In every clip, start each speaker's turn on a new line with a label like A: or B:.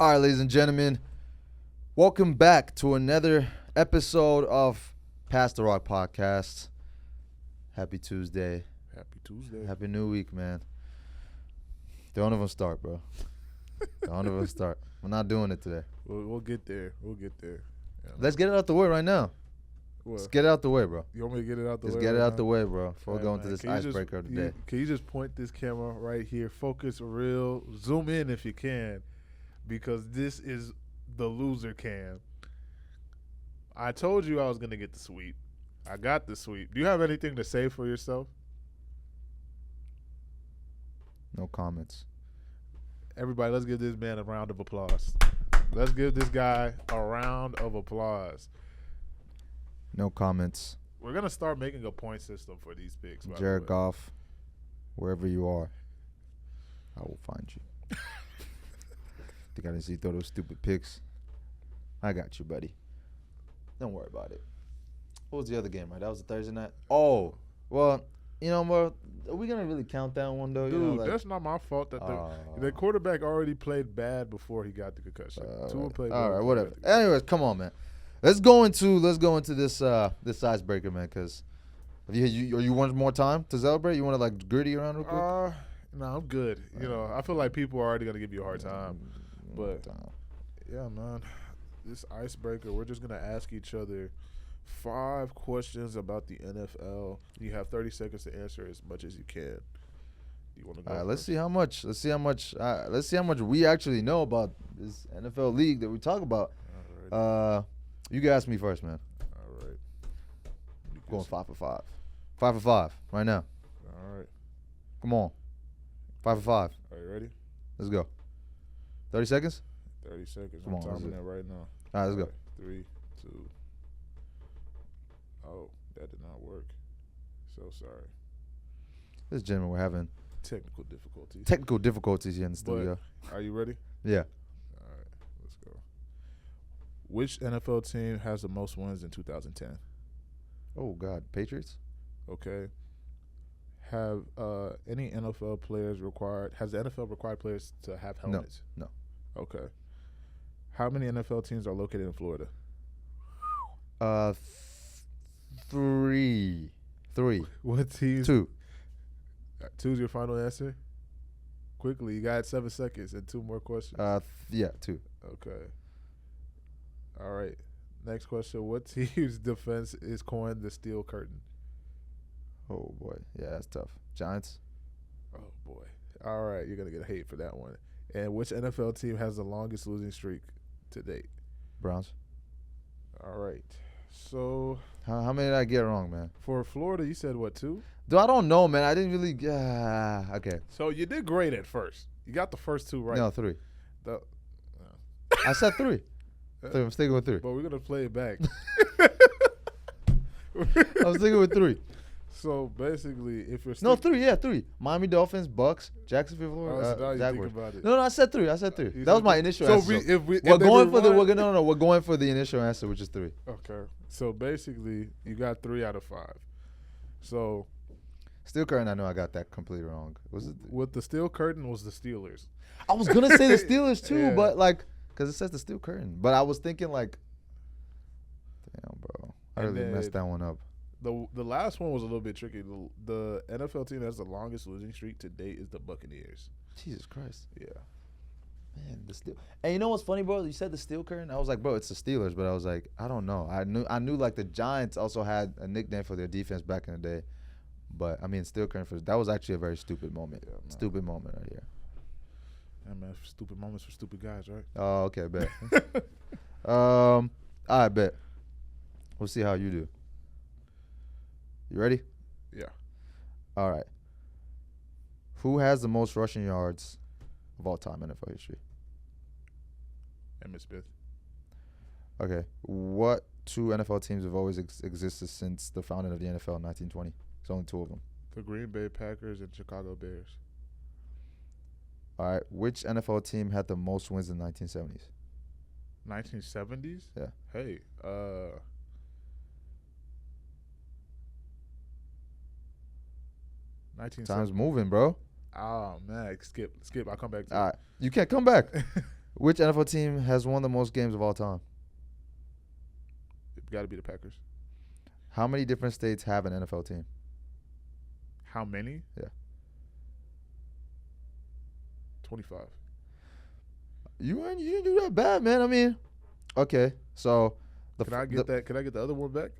A: All right, ladies and gentlemen, welcome back to another episode of Past the Rock Podcast. Happy Tuesday.
B: Happy Tuesday.
A: Happy New Week, man. Don't even start, bro. Don't even start. We're not doing it today.
B: We'll get there. Yeah.
A: Let's get it out the way right now.
B: What?
A: Let's get it out the way, bro.
B: You want me to get it out the way?
A: Let's get it
B: right
A: out
B: now?
A: the way, bro, before we
B: Hey,
A: go into
B: man,
A: this
B: can you just-
A: icebreaker of the day.
B: Can you just point this camera right here? Focus real. Zoom in if you can, because this is the loser cam. I told you I was going to get the sweep. I got the sweep. Do you have anything to say for yourself?
A: No comments.
B: Everybody, let's give this man a round of applause. Let's give this guy a round of applause.
A: No comments.
B: We're going to start making a point system for these picks. by the
A: Jared
B: way.
A: Goff, wherever you are, I will find you. Think I didn't see you throw those stupid picks. I got you, buddy. Don't worry about it. What was the other game, right? That was a Thursday night? Oh, well, you know, well, are we going to really count that one, though?
B: Dude,
A: you know, like,
B: that's not my fault that the quarterback already played bad before he got the concussion. Tua played
A: all
B: bad
A: right,
B: before he
A: whatever.
B: got the concussion.
A: Anyways, come on, man. Let's go into this icebreaker, man, because you want more time to celebrate? You want to, like, gritty around real quick?
B: No, I'm good. You know, I feel like people are already going to give you a hard time. But, yeah, man, this icebreaker, we're just going to ask each other 5 questions about the NFL. You have 30 seconds to answer as much as you can. You want to go?
A: All right, let's see how much we actually know about this NFL league that we talk about.
B: Alrighty.
A: You can ask me first, man.
B: All right. You
A: Going
B: can-
A: 5 for 5. 5 for 5 right now.
B: All right.
A: Come on. 5 for 5.
B: Are you ready?
A: Let's go. 30 seconds?
B: 30 seconds.
A: Come
B: I'm
A: on, let's
B: timing
A: do
B: that right now.
A: All right, let's go.
B: 3, 2. Oh, that did not work. So sorry.
A: This gentleman, we're having
B: Technical difficulties.
A: technical difficulties here in the studio.
B: Are you ready?
A: Yeah.
B: All right, let's go. Which NFL team has the most wins in 2010?
A: Oh, God. Patriots?
B: Okay. Have any NFL players required? Has the NFL required players to have helmets?
A: No.
B: Okay. How many NFL teams are located in Florida?
A: 3.
B: What teams?
A: 2.
B: 2's your final answer? Quickly, you got 7 seconds and 2 more questions.
A: Yeah, 2.
B: Okay. All right. Next question. What team's defense is coined the steel curtain?
A: Oh, boy. Yeah, that's tough. Giants?
B: Oh, boy. All right. You're going to get hate for that one. And which NFL team has the longest losing streak to date?
A: Browns?
B: All right. So,
A: How many did I get wrong, man?
B: for Florida, you said what, 2?
A: Dude, I don't know, man. I didn't really. Okay.
B: So, you did great at first. You got the first 2 right.
A: No, 3.
B: The-
A: I said 3. I'm sticking with 3.
B: but we're going to play it back.
A: I'm sticking with 3.
B: So, basically, if you're
A: No, 3. Yeah, 3. Miami Dolphins, Bucks, Jacksonville,
B: Oh, so now you
A: Jaguars.
B: think about it.
A: No, I said 3. I said 3.
B: You
A: That was
B: said
A: my
B: three.
A: initial
B: So
A: answer.
B: if
A: we're
B: they
A: going for the.
B: rewind-
A: We're going for the initial answer, which is 3.
B: Okay. So, basically, you got 3 out of 5. So,
A: Steel curtain. I know I got that completely wrong. Was it?
B: with the steel curtain was the Steelers.
A: I was gonna say the Steelers too,
B: Yeah.
A: but like, cause it says the steel curtain. But I was thinking like, damn, bro, I
B: And
A: really messed
B: then-
A: that one up.
B: The last one was a little bit tricky. The NFL team that has the longest losing streak to date is the Buccaneers.
A: Jesus Christ,
B: Yeah.
A: man, the steel. And you know what's funny, bro? You said the steel curtain. I was like, bro, it's the Steelers, but I was like, I don't know. I knew like the Giants also had a nickname for their defense back in the day. But I mean, steel curtain that was actually a very stupid moment.
B: Yeah, man.
A: Stupid moment right here.
B: Yeah, man, stupid moments for stupid guys, right?
A: Oh, okay, bet. All right, bet. We'll see how you do. You ready?
B: Yeah.
A: All right. Who has the most rushing yards of all time in NFL history?
B: Emmitt Smith.
A: Okay. What 2 NFL teams have always existed since the founding of the NFL in 1920? There's only 2 of them.
B: The Green Bay Packers and Chicago Bears.
A: All right. Which NFL team had the most wins in the 1970s?
B: 1970s?
A: Yeah.
B: Hey,
A: Time's moving, bro.
B: Oh man, skip. I'll come back to
A: All right. You can't come back. Which NFL team has won the most games of all time?
B: It's got to be the Packers.
A: How many different states have an NFL team?
B: How many?
A: Yeah.
B: 25.
A: You didn't do that bad, man. I mean, okay. So
B: Can I get that? Can I get the other one back?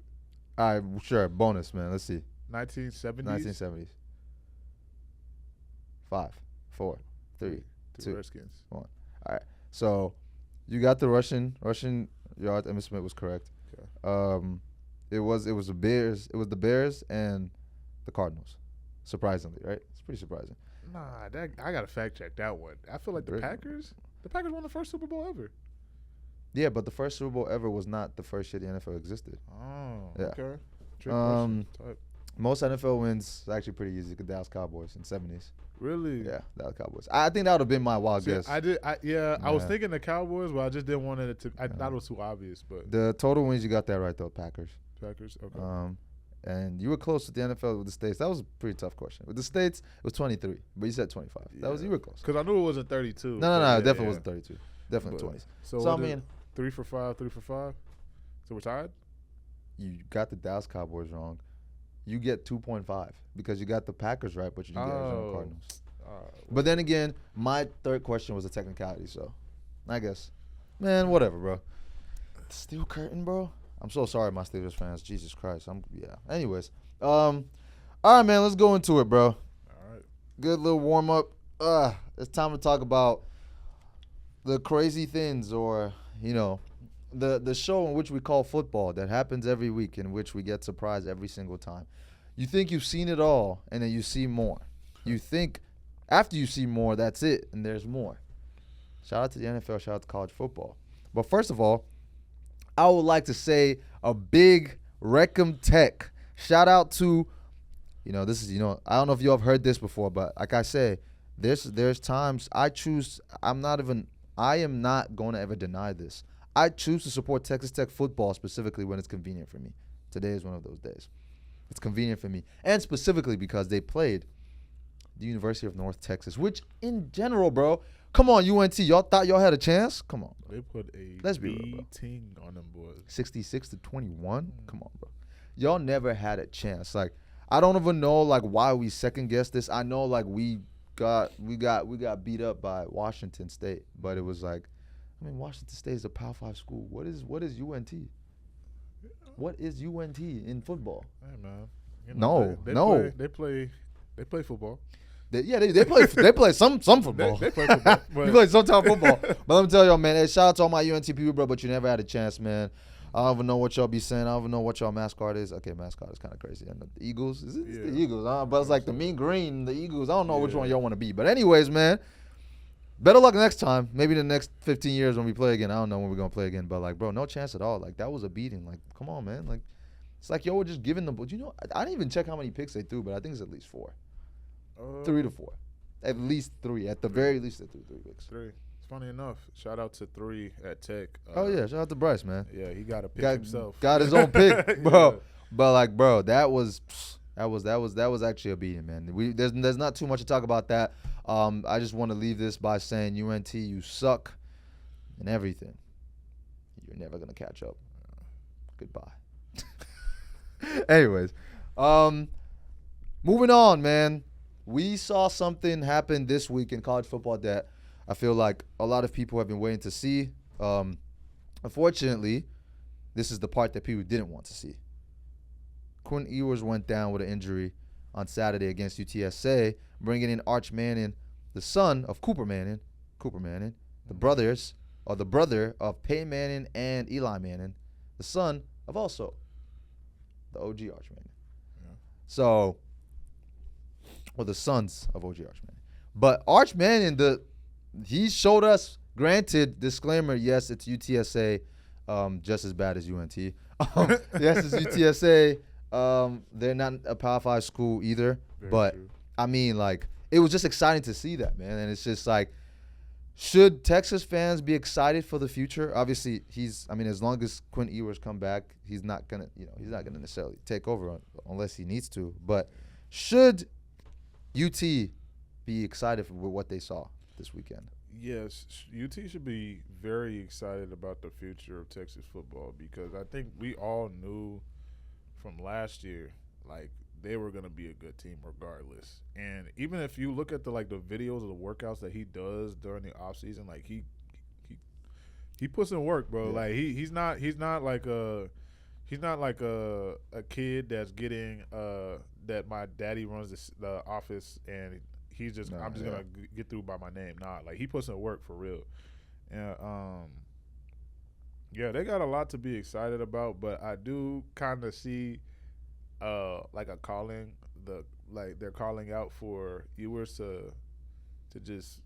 A: All right, sure. Bonus, man. Let's see.
B: 1970s.
A: 1970s. 5, 4, 3, 2,
B: Redskins.
A: 1. All right. So you got the Russian yard. Emmitt Smith was correct.
B: Okay.
A: It was the Bears. It was the Bears and the Cardinals. Surprisingly, right? It's pretty surprising.
B: Nah, I gotta fact check that one. I feel like the Packers won the first Super Bowl ever.
A: Yeah, but the first Super Bowl ever was not the first year the NFL existed.
B: Oh,
A: yeah.
B: Okay. Trick question.
A: Most NFL wins is actually pretty easy. The Dallas Cowboys in '70s.
B: Really?
A: Yeah, Dallas Cowboys. I think that would have been my wild guess.
B: I was thinking the Cowboys, but I just didn't want it to. I thought it was too obvious, but
A: the total wins, you got that right though. Packers.
B: Okay.
A: And you were close with the NFL with the states. That was a pretty tough question. With the states, it was 23, but you said 25.
B: Yeah.
A: You were close.
B: Because I knew it wasn't 32.
A: No, it definitely wasn't 32. Definitely 20s.
B: So I mean, 3 for 5, 3 for 5. So we're tied.
A: You got the Dallas Cowboys wrong. You get 2.5 because you got the Packers right, but you didn't get Arizona Cardinals. But then again, my third question was a technicality, so I guess, man, whatever, bro. Steel curtain, bro. I'm so sorry, my Steelers fans. Jesus Christ. Anyways, all right, man. Let's go into it, bro.
B: All right.
A: Good little warm up. It's time to talk about the crazy things, or the show in which we call football that happens every week, in which we get surprised every single time. You think you've seen it all, and then you see more. You think after you see more, that's it, and there's more. Shout out to the NFL. Shout out to college football. But first of all, I would like to say a big Reckham Tech shout out to, this is, I don't know if you have heard this before, but like I say, there's times I am not going to ever deny this. I choose to support Texas Tech football specifically when it's convenient for me. Today is one of those days. It's convenient for me. And specifically because they played the University of North Texas, which in general, bro, come on, UNT. Y'all thought y'all had a chance? Come on, bro.
B: They put a
A: Let's be real,
B: beating on them boys.
A: 66-21? Come on, bro. Y'all never had a chance. Like, I don't even know, like, why we second-guessed this. I know, like, we got beat up by Washington State, but it was like, Washington State is a Power 5 school. What is UNT? What is UNT in football?
B: Hey, man. They play football.
A: They play some football.
B: They play football.
A: You play some type of football. But let me tell y'all, man, hey, shout out to all my UNT people, bro, but you never had a chance, man. I don't even know what y'all be saying. I don't even know what y'all mascot is. Okay, mascot is kind of crazy. And the Eagles? It's the Eagles. But it's like the mean green, the Eagles. I don't know which one y'all want to be. But anyways, man, better luck next time. Maybe the next 15 years when we play again. I don't know when we're going to play again. But, like, bro, no chance at all. Like, that was a beating. Like, come on, man. Like, it's like y'all were just giving them. I didn't even check how many picks they threw, but I think it's at least 4. 3 to 4. At least 3. At the very least, they threw 3 picks.
B: 3. It's funny enough. Shout out to 3 at Tech.
A: Shout out to Bryce, man.
B: Yeah, he got a pick himself.
A: Got his own pick, bro. Yeah. But like, bro, that was actually a beating, man. There's not too much to talk about that. I just want to leave this by saying, UNT, you suck and everything. You're never gonna catch up. Goodbye. Anyways, moving on, man. We saw something happen this week in college football that I feel like a lot of people have been waiting to see. Unfortunately, this is the part that people didn't want to see. Quinn Ewers went down with an injury on Saturday against UTSA, bringing in Arch Manning, the son of Cooper Manning, the brother of Peyton Manning and Eli Manning, the son of also the OG Arch Manning. Yeah. So, or the sons of OG Arch Manning. But Arch Manning, he showed us, granted, disclaimer, yes, it's UTSA, just as bad as UNT. Yes, it's UTSA. They're not a Power 5 school either. Very but, true. I mean, like, it was just exciting to see that, man. And it's just like, should Texas fans be excited for the future? Obviously, as long as Quinn Ewers come back, he's not gonna necessarily take over unless he needs to. But should UT be excited for what they saw this weekend?
B: Yes, UT should be very excited about the future of Texas football because I think we all knew from last year, like they were gonna be a good team regardless. And even if you look at the videos of the workouts that he does during the off season, like he he puts in work, bro.
A: Yeah.
B: Like he's not like a kid that's getting that my daddy runs the office and he's just I'm just gonna get through by my name. Nah, like he puts in work for real. And yeah, they got a lot to be excited about, but I do kind of see like a calling they're calling out for Ewers to just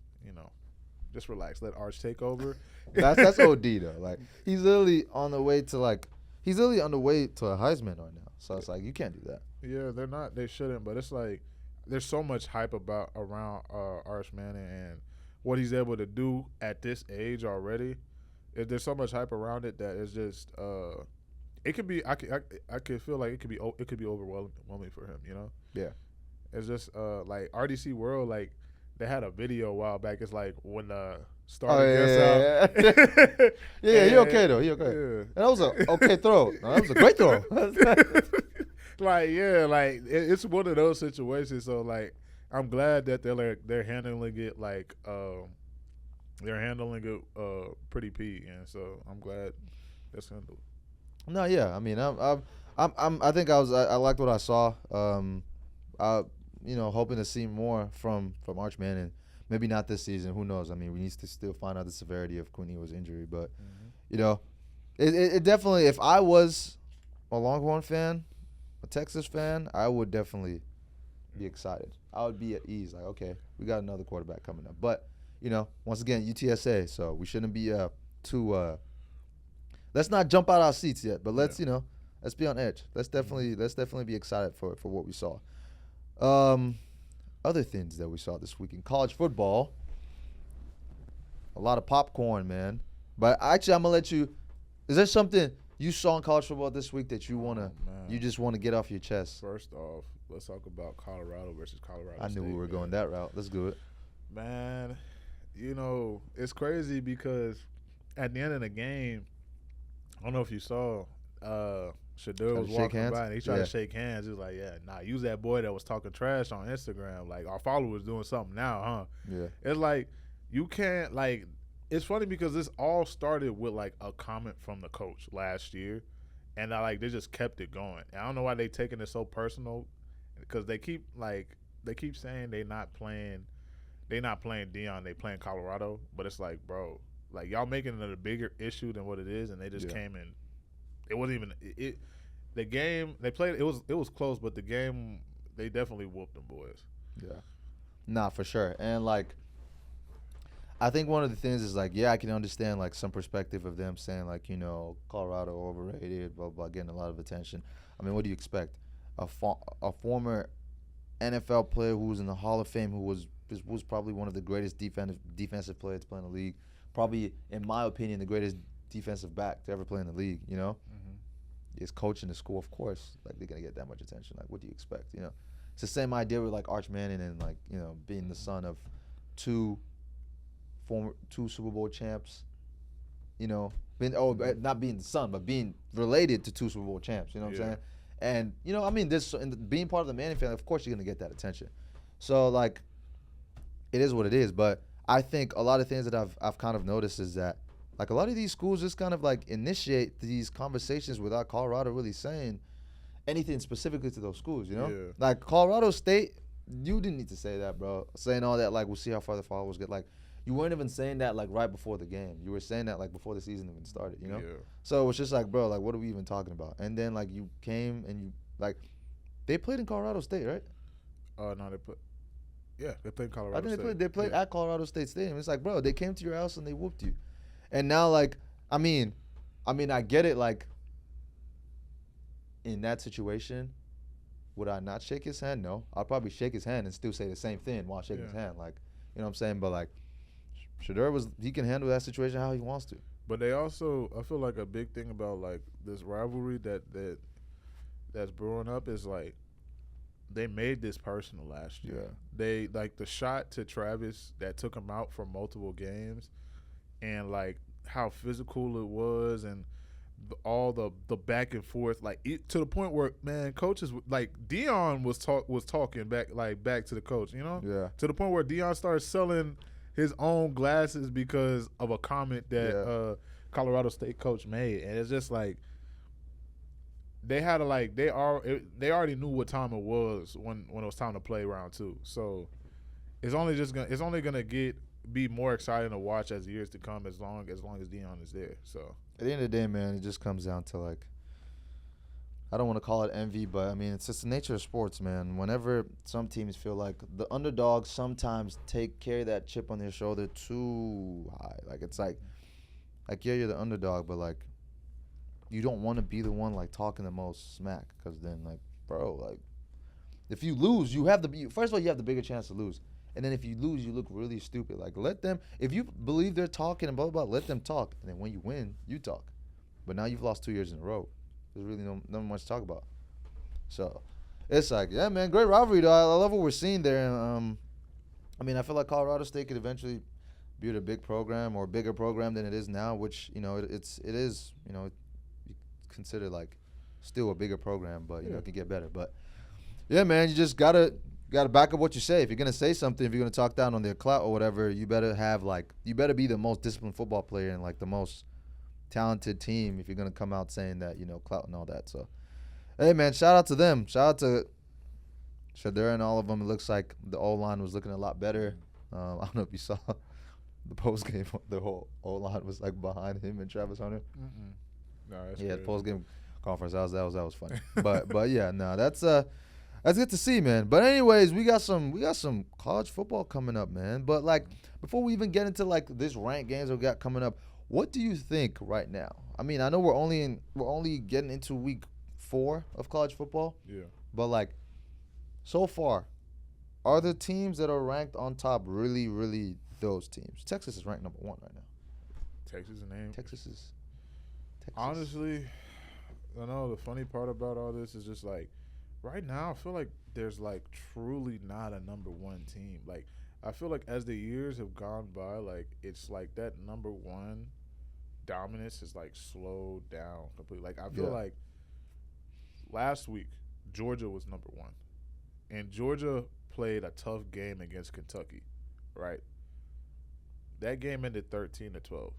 B: just relax, let Arch take over.
A: That's OD though. Like he's literally on the way to a Heisman right now. So it's like you can't do that.
B: Yeah, they're not. They shouldn't. But it's like there's so much hype around Arch Manning and what he's able to do at this age already. There's so much hype around it that it's just it could be. I could feel like it could be overwhelming for him.
A: Yeah.
B: It's just like RDC World, like they had a video a while back. It's like when the starter gets out.
A: Yeah, he okay though. He okay.
B: Yeah.
A: And that was a okay throw. No, that was a great throw.
B: It's one of those situations. So like, I'm glad that they're handling it pretty P, and so I'm glad that's handled.
A: No, yeah. I mean, I think I liked what I saw. Hoping to see more from Arch Manning. Maybe not this season. Who knows? I mean, we need to still find out the severity of Quinio's injury. But, it definitely, if I was a Longhorn fan, a Texas fan, I would definitely be excited. I would be at ease. Like, okay, we got another quarterback coming up. But, once again, UTSA. So we shouldn't be too let's not jump out our seats yet. But let's be on edge. Let's definitely be excited for what we saw. Other things that we saw this week in college football, a lot of popcorn, man. But actually, I'm gonna let you. Is there something you saw in college football this week that you just wanna get off your chest?
B: First off, let's talk about Colorado versus Colorado
A: I knew
B: State,
A: we were going that route. Let's do it.
B: Man, it's crazy because at the end of the game, I don't know if you saw. Shadur was walking by and he tried to shake hands. He was like, yeah, nah, use that boy that was talking trash on Instagram. Like, our followers doing something now, huh?
A: Yeah.
B: It's like, you can't, like, it's funny because this all started with, like, a comment from the coach last year. And, they just kept it going. And I don't know why they taking it so personal because they keep saying they not playing Deion, they playing Colorado. But it's like, bro, like, y'all making it a bigger issue than what it is, and they just came in. It wasn't even it. The game they played, it was close, but the game they definitely whooped them boys.
A: Yeah, nah, for sure. And I think one of the things is I can understand some perspective of them saying Colorado overrated, blah blah, getting a lot of attention. I mean, what do you expect? A former NFL player who was in the Hall of Fame, who was probably one of the greatest defensive players to play in the league, probably in my opinion the greatest defensive back to ever play in the league, is coaching the school. Of course, they're gonna get that much attention. What do you expect? It's the same idea with Arch Manning and being the son of two Super Bowl champs. Not being the son, but being related to two Super Bowl champs. You know what I'm saying? And being part of the Manning family, of course you're gonna get that attention. So it is what it is. But I think a lot of things that I've kind of noticed is that. A lot of these schools just kind of initiate these conversations without Colorado really saying anything specifically to those schools,
B: Yeah.
A: Colorado State, you didn't need to say that, bro. Saying all that, we'll see how far the followers get. You weren't even saying that, right before the game. You were saying that, before the season even started,
B: Yeah.
A: So it's just bro, what are we even talking about? And then, you came and you, they played in Colorado State, right?
B: No, they played Colorado State.
A: I think they played at Colorado State Stadium. It's bro, they came to your house and they whooped you. And now, I get it, in that situation, would I not shake his hand? No. I'll probably shake his hand and still say the same thing while shaking his hand. You know what I'm saying? But, Shadur he can handle that situation how he wants to.
B: But they also, I feel a big thing about, this rivalry that's brewing up is, they made this personal last year.
A: Yeah.
B: They like the shot to Travis that took him out for multiple games, and like how physical it was, and all the back and forth, like to the point where man, coaches like Dion was talking back to the coach,
A: Yeah.
B: to the point where Dion started selling his own glasses because of a comment that Colorado State coach made, and it's just like they had to like they already knew what time it was when it was time to play round 2, so it's only gonna be more exciting to watch as the years to come as long as Dion is there. So
A: at the end of the day, man, it just comes down to like, I don't want to call it envy, but I mean it's just the nature of sports, man. Whenever some teams feel like the underdogs sometimes carry that chip on their shoulder too high, like it's like yeah, you're the underdog, but like you don't want to be the one like talking the most smack, because then like, bro, like if you lose, first of all you have the bigger chance to lose. And then if you lose, you look really stupid. Like, let them, if you believe they're talking and blah, blah, blah, let them talk. And then when you win, you talk. But now you've lost 2 years in a row. There's really not much to talk about. So, it's like, yeah, man, great rivalry, though. I love what we're seeing there. I mean, I feel like Colorado State could eventually build a big program or a bigger program than it is now, which, it is, you consider, like, still a bigger program, but, it can get better. But, yeah, man, you just got to back up what you say. If you're gonna say something, if you're gonna talk down on their clout or whatever, you better be the most disciplined football player and like the most talented team if you're gonna come out saying that, clout and all that. So, hey man, shout out to them. Shout out to Shedeur and all of them. It looks like the O-line was looking a lot better. I don't know if you saw the post game. The whole O-line was like behind him and Travis Hunter.
B: No, that's
A: the
B: crazy.
A: post game conference. That was funny. but yeah, no, that's good to see, man. But anyways, we got some college football coming up, man. But like before we even get into like this ranked games we got coming up, what do you think right now? I mean, I know we're only getting into week 4 of college football.
B: Yeah.
A: But like so far, are the teams that are ranked on top really, really those teams? Texas is ranked number 1 right now.
B: Texas is named.
A: Texas.
B: Honestly, I know the funny part about all this is just like right now, I feel like there's like truly not a number 1 team. Like I feel like as the years have gone by, like it's like that number 1 dominance is like slowed down completely. Like I feel like last week Georgia was number 1, and Georgia played a tough game against Kentucky, right? That game ended 13-12.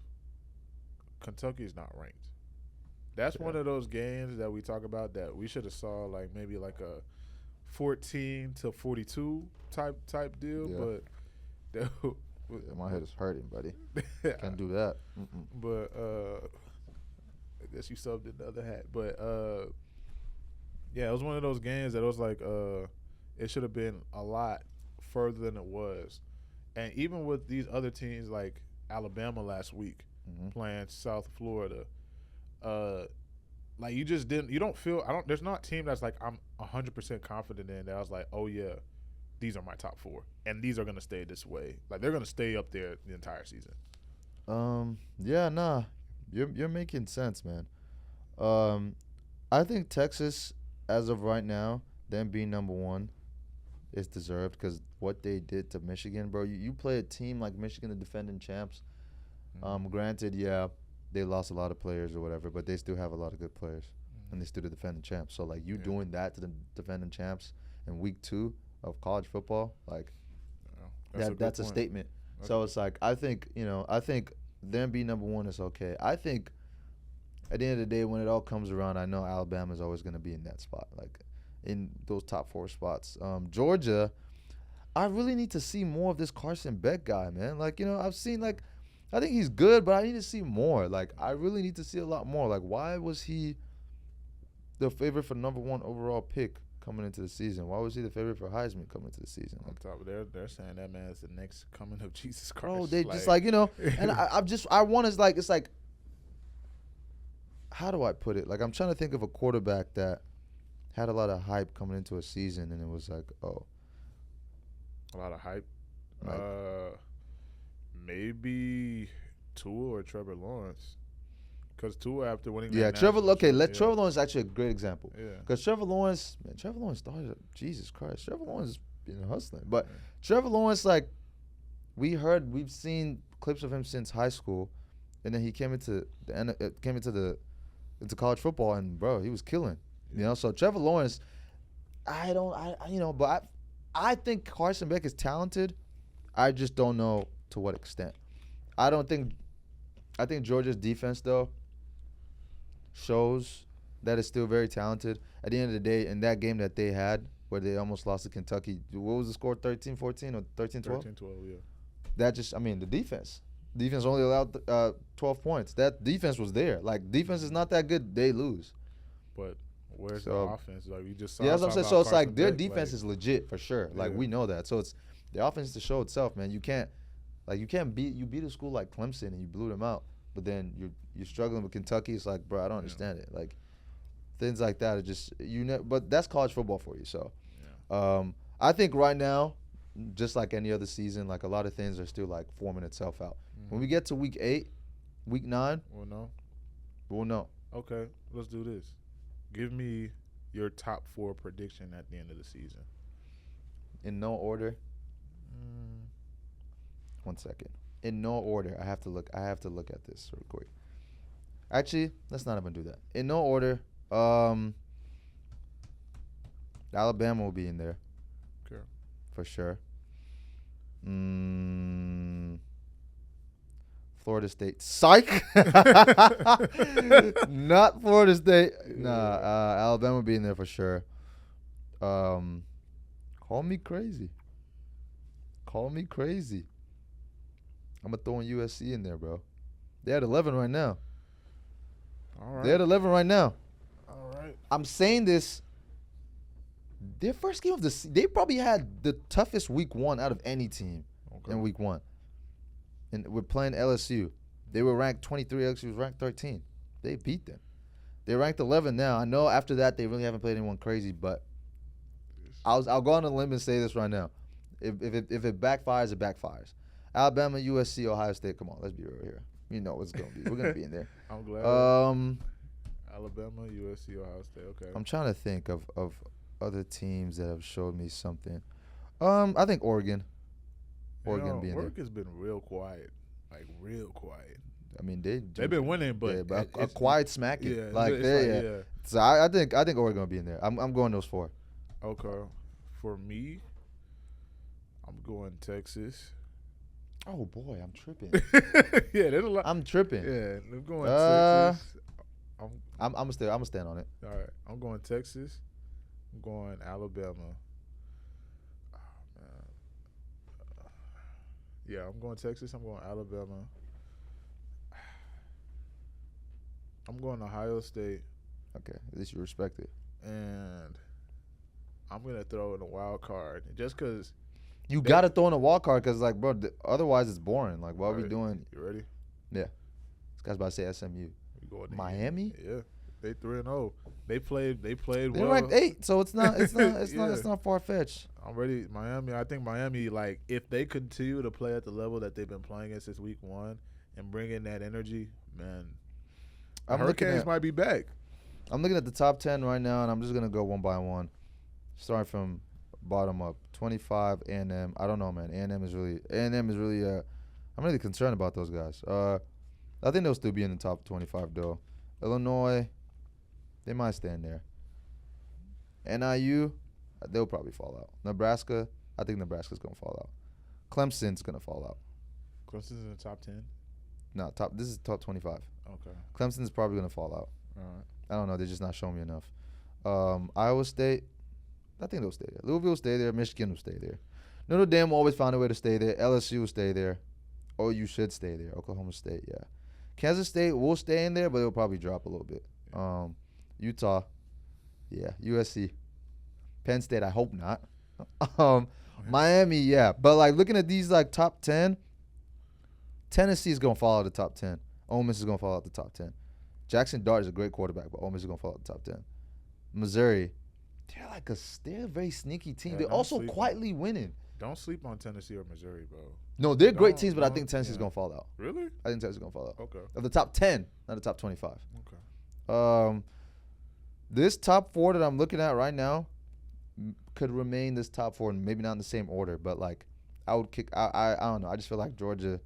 B: Kentucky is not ranked. That's one of those games that we talk about that we should have saw like maybe like a 14-42 type deal, but
A: my head is hurting, buddy. Can't do that.
B: But I guess you subbed in the other hat. But it was one of those games that it was like it should have been a lot further than it was. And even with these other teams like Alabama last week playing South Florida, like there's not a team that's like I'm 100% confident in that I was like, oh yeah, these are my top 4 and these are gonna stay this way. Like they're gonna stay up there the entire season.
A: You're making sense, man. I think Texas, as of right now, them being number 1, is deserved because what they did to Michigan, bro. You play a team like Michigan, the defending champs. Granted, they lost a lot of players or whatever, but they still have a lot of good players, and they still the defending champs. So like doing that to the defending champs in week 2 of college football, like that's a statement. So it's like I think them being number 1 is okay. I think at the end of the day, when it all comes around, I know Alabama is always going to be in that spot, like in those top 4 spots. Georgia, I really need to see more of this Carson Beck guy, man. Like I've seen like. I think he's good, but I need to see more. Like, I really need to see a lot more. Like, why was he the favorite for number 1 overall pick coming into the season? Why was he the favorite for Heisman coming into the season?
B: On top of they're saying that man is the next coming of Jesus Christ.
A: Bro, they just like, and I want to it's like, how do I put it? Like, I'm trying to think of a quarterback that had a lot of hype coming into a season, and it was like, oh.
B: A lot of hype? Maybe Tua or Trevor Lawrence. Because Tua after winning.
A: Yeah,
B: that
A: Trevor.
B: national
A: Okay,
B: championship,
A: Trevor Lawrence is actually a great example.
B: Yeah.
A: Because Trevor Lawrence started. Jesus Christ, Trevor Lawrence has been hustling. But Trevor Lawrence, like, we've seen clips of him since high school, and then he came into into college football, and bro, he was killing. You know, so Trevor Lawrence, but I think Carson Beck is talented. I just don't know to what extent. I think Georgia's defense though shows that it's still very talented. At the end of the day, in that game that they had where they almost lost to Kentucky, what was the score? 13-14 or 13-12?
B: 13-12, yeah.
A: That just, the defense. Defense only allowed 12 points. That defense was there. Like, defense is not that good. They lose.
B: But where's the offense? Like, you just saw.
A: Yeah, that's what I'm saying. So it's like their defense
B: like,
A: is legit for sure. Like, we know that. So it's the offense to show itself, man. You can't beat a school like Clemson and you blew them out, but then you're struggling with Kentucky. It's like, bro, I don't understand it. Like, things like that are just but that's college football for you. So, I think right now, just like any other season, like a lot of things are still like forming itself out. When we get to week 8, week 9, we'll know.
B: Okay, let's do this. Give me your top 4 prediction at the end of the season.
A: In no order. 1 second. In no order. I have to look at this real quick. Actually, let's not even do that. In no order. Alabama will be in there.
B: Okay.
A: For sure. Florida State. Psych. Not Florida State. Nah. Alabama will be in there for sure. Call me crazy. I'm going to throw in USC in there, bro. They're at 11 right now.
B: All right.
A: They're at 11 right now.
B: All right.
A: I'm saying this. Their first game of the season, they probably had the toughest week 1 out of any team in week 1. And we're playing LSU. They were ranked 23. LSU was ranked 13. They beat them. They're ranked 11 now. I know after that they really haven't played anyone crazy, but I'll go on a limb and say this right now. If it backfires, it backfires. Alabama, USC, Ohio State. Come on, let's be real here. You know what's going to be. We're going to be in there.
B: I'm glad. Alabama, USC, Ohio State. Okay.
A: I'm trying to think of other teams that have showed me something. I think Oregon. Oregon being there.
B: Oregon's been real quiet. Like, real quiet.
A: I mean, they've
B: been winning, but
A: a quiet smacking.
B: Yeah,
A: So I think Oregon will be in there. I'm going those 4.
B: Okay. For me, I'm going Texas.
A: Oh boy, I'm tripping.
B: Yeah, there's a lot.
A: I'm tripping.
B: Yeah, I'm going Texas.
A: I'm gonna stand on it.
B: All right, I'm going Texas. I'm going Alabama. Oh, man. Yeah, I'm going Texas. I'm going Alabama. I'm going Ohio State.
A: Okay, at least you respect it.
B: And I'm gonna throw in a wild card just because.
A: You gotta throw in a wild card because, like, bro, otherwise it's boring. Like, what are we doing?
B: You ready?
A: Yeah. This guy's about to say SMU. Miami?
B: Yeah. They 3-0. They played
A: They're
B: well.
A: ranked 8, so it's not far fetched.
B: I'm ready. Miami. I think Miami, like, if they continue to play at the level that they've been playing at since week 1 and bring in that energy, man, Hurricanes might be back.
A: I'm looking at the top 10 right now, and I'm just gonna go one by one, starting from bottom up. 25 A&M. I don't know, man. A&M is really. I'm really concerned about those guys. I think they'll still be in the top 25 though. Illinois, they might stay in there. NIU, they'll probably fall out. Nebraska, I think Nebraska's gonna fall out. Clemson's gonna fall out.
B: Clemson's in the top 10.
A: No, this is top 25.
B: Okay.
A: Clemson's probably gonna fall out.
B: All right.
A: I don't know. They're just not showing me enough. Iowa State, I think they'll stay there. Louisville will stay there. Michigan will stay there. Notre Dame will always find a way to stay there. LSU will stay there. OU should stay there. Oklahoma State, yeah. Kansas State will stay in there, but it'll probably drop a little bit. Utah, yeah. USC. Penn State, I hope not. Miami, yeah. But, like, looking at these, like, top 10, Tennessee is going to fall out of the top 10. Ole Miss is going to fall out the top 10. Jackson Dart is a great quarterback, but Ole Miss is going to fall out the top 10. Missouri, they're a very sneaky team.
B: Yeah,
A: they're also quietly winning.
B: Don't sleep on Tennessee or Missouri, bro.
A: No, they're great teams, but I think Tennessee's going to fall out.
B: Really?
A: I think Tennessee's going to fall out.
B: Okay.
A: Of the top 10, not the top 25.
B: Okay.
A: This top 4 that I'm looking at right now could remain this top 4, and maybe not in the same order, but like I would kick. I don't know. I just feel like Georgia's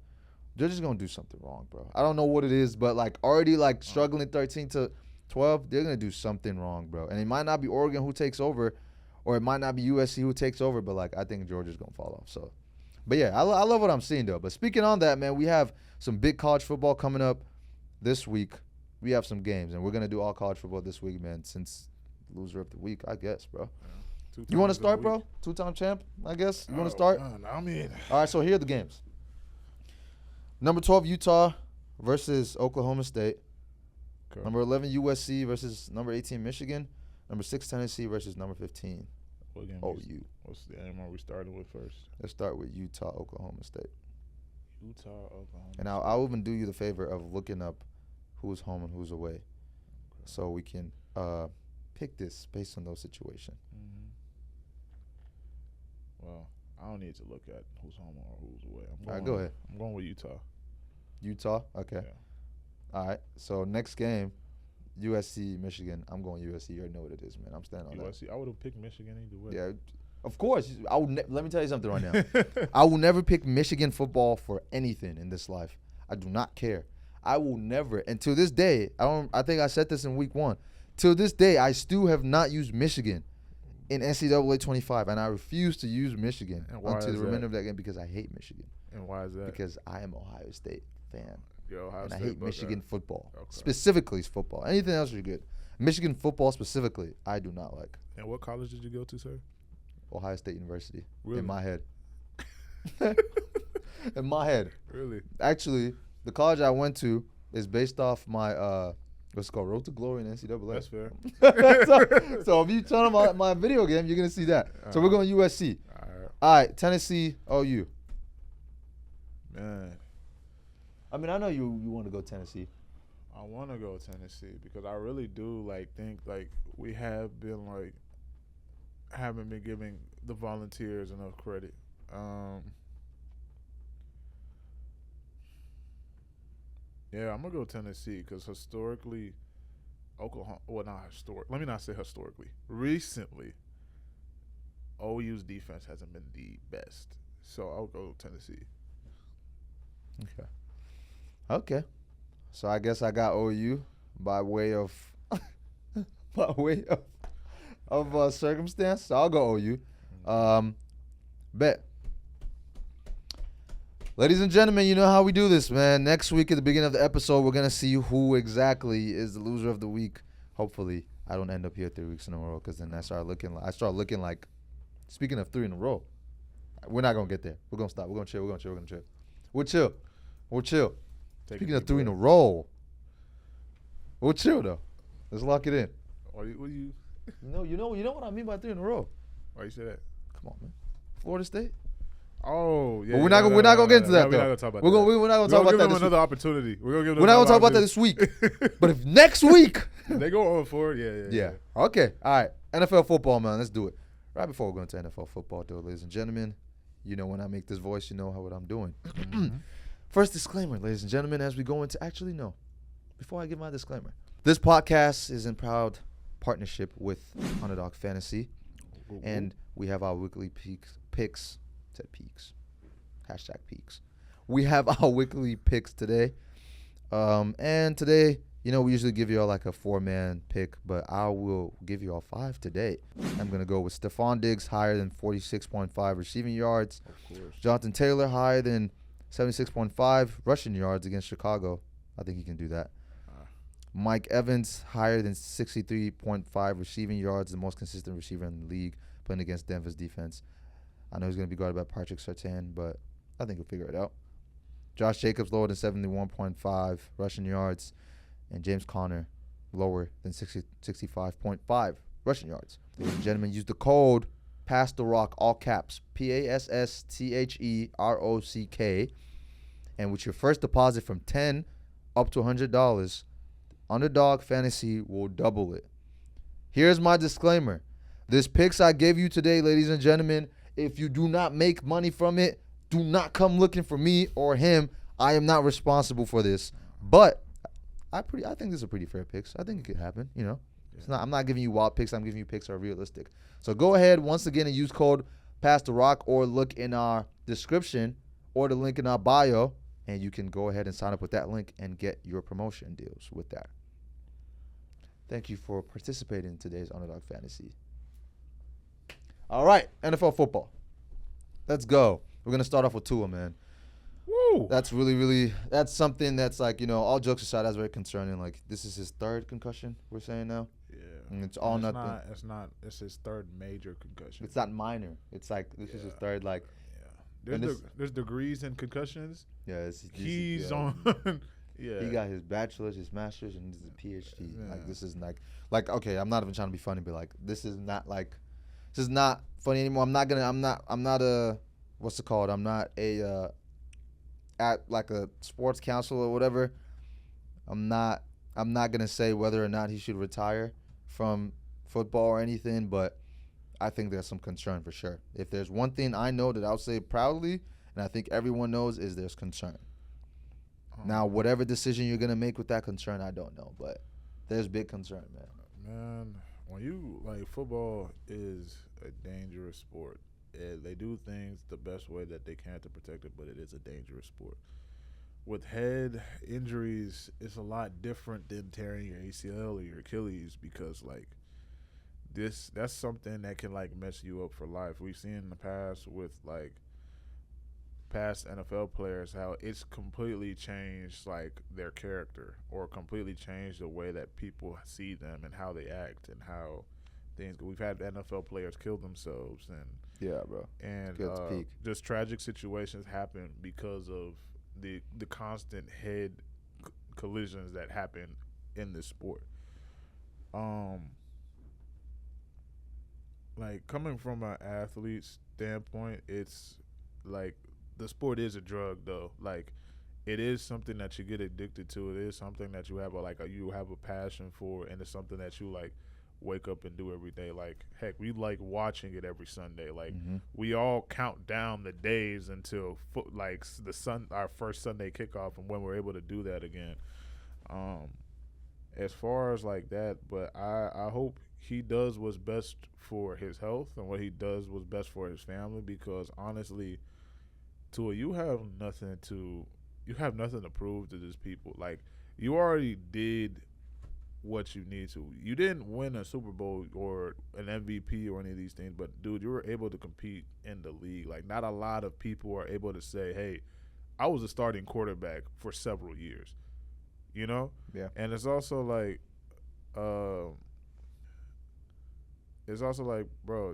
A: gonna do something wrong, bro. I don't know what it is, but like already like struggling 13 to 12, they're gonna do something wrong, bro. And it might not be Oregon who takes over, or it might not be USC who takes over, but like I think Georgia's gonna fall off. So, but yeah, I love what I'm seeing though. But speaking on that, man, we have some big college football coming up this week. We have some games, and we're gonna do all college football this week, man. Since loser of the week, I guess, bro. Yeah. You want to start, bro? 2-time champ, I guess. You want to start?
B: I mean,
A: all right. So here are the games. Number 12 Utah versus Oklahoma State. Okay. Number 11 USC versus number 18 Michigan. Number 6 Tennessee versus number 15 OU.
B: What's the game are we starting with first?
A: Let's start with Utah Oklahoma State.
B: Utah Oklahoma.
A: And I'll even do you the favor of looking up who's home and who's away, okay, so we can pick this based on those situations.
B: Mm-hmm. Well, I don't need to look at who's home or who's away.
A: All right, go ahead.
B: I'm going with Utah.
A: Utah? Okay. Yeah. All right. So next game, USC, Michigan. I'm going USC. You already know what it is, man. I'm standing on
B: USC. I would have picked Michigan either way.
A: Yeah, of course. Let me tell you something right now. I will never pick Michigan football for anything in this life. I do not care. I will never. And to this day, I think I said this in week 1. Till this day, I still have not used Michigan in NCAA 25, and I refuse to use Michigan until the remainder of that game because I hate Michigan.
B: And why is that?
A: Because I am Ohio State fan.
B: Ohio State,
A: I hate Michigan football.
B: Okay.
A: Specifically football. Anything else is good. Michigan football specifically, I do not like.
B: And what college did you go to, sir?
A: Ohio State University.
B: Really?
A: In my head. In my head.
B: Really?
A: Actually, the college I went to is based off my what's it called, Road to Glory in NCAA.
B: That's fair.
A: so if you turn on my video game, you're gonna see that. So we're going USC. All right, Tennessee, OU.
B: Man,
A: I mean, I know you want to go Tennessee.
B: I want to go Tennessee because I really do think we have been haven't been giving the Volunteers enough credit. Yeah, I'm gonna go Tennessee because historically, Oklahoma. Well, not historic. Let me not say historically. Recently, OU's defense hasn't been the best, so I'll go Tennessee.
A: Okay. So I guess I got OU by way of circumstance. So I'll go OU. Bet. Ladies and gentlemen, you know how we do this, man. Next week at the beginning of the episode, we're going to see who exactly is the loser of the week. Hopefully, I don't end up here 3 weeks in a row because then I start looking like, speaking of 3 in a row, we're not going to get there. We're going to stop. We're going to chill. We'll chill. Speaking of 3 in a row, we'll chill, though. Let's lock it in.
B: What do you?
A: You know what I mean by 3 in a row.
B: Why you say that?
A: Come on, man. Florida State.
B: Oh, yeah.
A: But we're not gonna get into that, though.
B: We're not gonna talk about that.
A: We're not gonna talk about that.
B: We're another opportunity. We're not
A: gonna talk about that this week. But if next week
B: they go on for it, yeah.
A: Okay. All right. NFL football, man. Let's do it. Right before we go into NFL football, though, ladies and gentlemen, you know when I make this voice, you know what I'm doing. First disclaimer, ladies and gentlemen, as we go into before I give my disclaimer, this podcast is in proud partnership with Underdog Fantasy, and we have our weekly picks. Said peaks. #peaks. We have our weekly picks today. And today, we usually give you all like a 4-man pick, but I will give you all 5 today. I'm going to go with Stephon Diggs higher than 46.5 receiving yards.
B: Of course.
A: Jonathan Taylor higher than 76.5 rushing yards against Chicago. I think he can do that. Mike Evans higher than 63.5 receiving yards, the most consistent receiver in the league, playing against Denver's defense. I know he's going to be guarded by Patrick Surtain, but I think he'll figure it out. Josh Jacobs lower than 71.5 rushing yards, and James Conner lower than 65.5 rushing yards. Ladies and gentlemen, use the code PASSTHEROCK, all caps, PASSTHEROCK, and with your first deposit from $10 up to $100, Underdog Fantasy will double it. Here's my disclaimer. This picks I gave you today, ladies and gentlemen, If you do not make money from it, do not come looking for me or him. I am not responsible for this. But I think this is a pretty fair picks. I think it could happen. You know, it's not. I'm not giving you wild picks. I'm giving you picks that are realistic. So go ahead once again and use code Pass the Rock or look in our description or the link in our bio, and you can go ahead and sign up with that link and get your promotion deals with that. Thank you for participating in today's Underdog Fantasy. All right, NFL football. Let's go. We're going to start off with Tua, man.
B: Woo!
A: That's really, that's something that's like, you know, all jokes aside, that's very concerning. Like, this is his third concussion, we're saying now.
B: Yeah.
A: And it's all nothing.
B: It's his third major concussion.
A: It's not minor. It's like, this is his third, like.
B: Yeah. There's degrees in concussions.
A: Yeah.
B: He's on. Yeah.
A: He got his bachelor's, his master's, and his PhD. Yeah. Like, this is like, okay, I'm not even trying to be funny, but like, this is not funny anymore. I'm not a, what's it called? I'm not a, at like a sports council or whatever. I'm not gonna say whether or not he should retire from football or anything, but I think there's some concern for sure. If there's one thing I know that I'll say proudly, and I think everyone knows, is there's concern. Now, whatever decision you're gonna make with that concern, I don't know, but there's big concern, man.
B: Man, when you like, football is a dangerous sport. They do things the best way that they can to protect it, but it is a dangerous sport. With head injuries, it's a lot different than tearing your ACL or your Achilles, because like that's something that can like mess you up for life. We've seen in the past with like past NFL players how it's completely changed like their character, or completely changed the way that people see them and how they act and how things go. We've had NFL players kill themselves, and
A: yeah, bro,
B: and just tragic situations happen because of the constant head collisions that happen in this sport. Like, coming from an athlete's standpoint, it's like the sport is a drug, though. Like, it is something that you get addicted to. It is something that you have a passion for, and it's something that you like wake up and do every day. Like, heck, we like watching it every Sunday. Like, we all count down the days until our first Sunday kickoff, and when we're able to do that again. As far as like that, but I hope he does what's best for his health and what he does what's best for his family, because honestly, Tua, you have nothing to prove to these people. Like, you already did what you need to. You didn't win a Super Bowl or an MVP or any of these things, but dude, you were able to compete in the league. Like, not a lot of people are able to say, hey, I was a starting quarterback for several years, you know?
A: Yeah.
B: And it's also like, bro,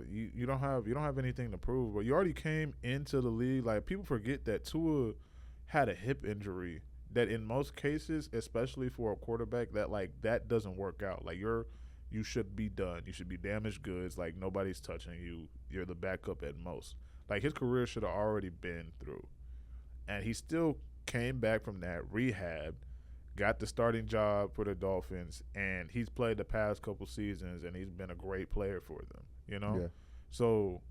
B: you don't have anything to prove, but you already came into the league. Like, people forget that Tua had a hip injury that in most cases, especially for a quarterback, that doesn't work out. Like, you should be done. You should be damaged goods. Like, nobody's touching you. You're the backup at most. Like, his career should have already been through. And he still came back from that, rehab, got the starting job for the Dolphins, and he's played the past couple seasons, and he's been a great player for them, you know? Yeah. So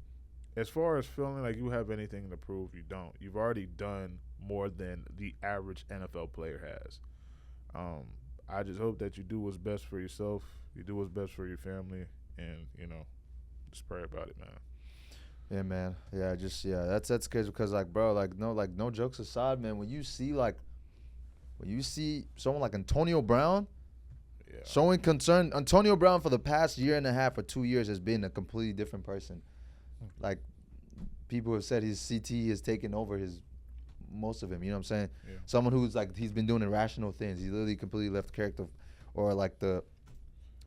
B: as far as feeling like you have anything to prove, you don't. You've already done more than the average NFL player has. I just hope that you do what's best for yourself, you do what's best for your family, and, you know, just pray about it, man.
A: Yeah, man. Yeah, that's crazy, because like, bro, no jokes aside, man, when you see someone like Antonio Brown showing concern, Antonio Brown for the past year and a half or 2 years has been a completely different person. Like, people have said his CT has taken over most of him, you know what I'm saying? Yeah. Someone who's like, he's been doing irrational things. He literally completely left the character, or like the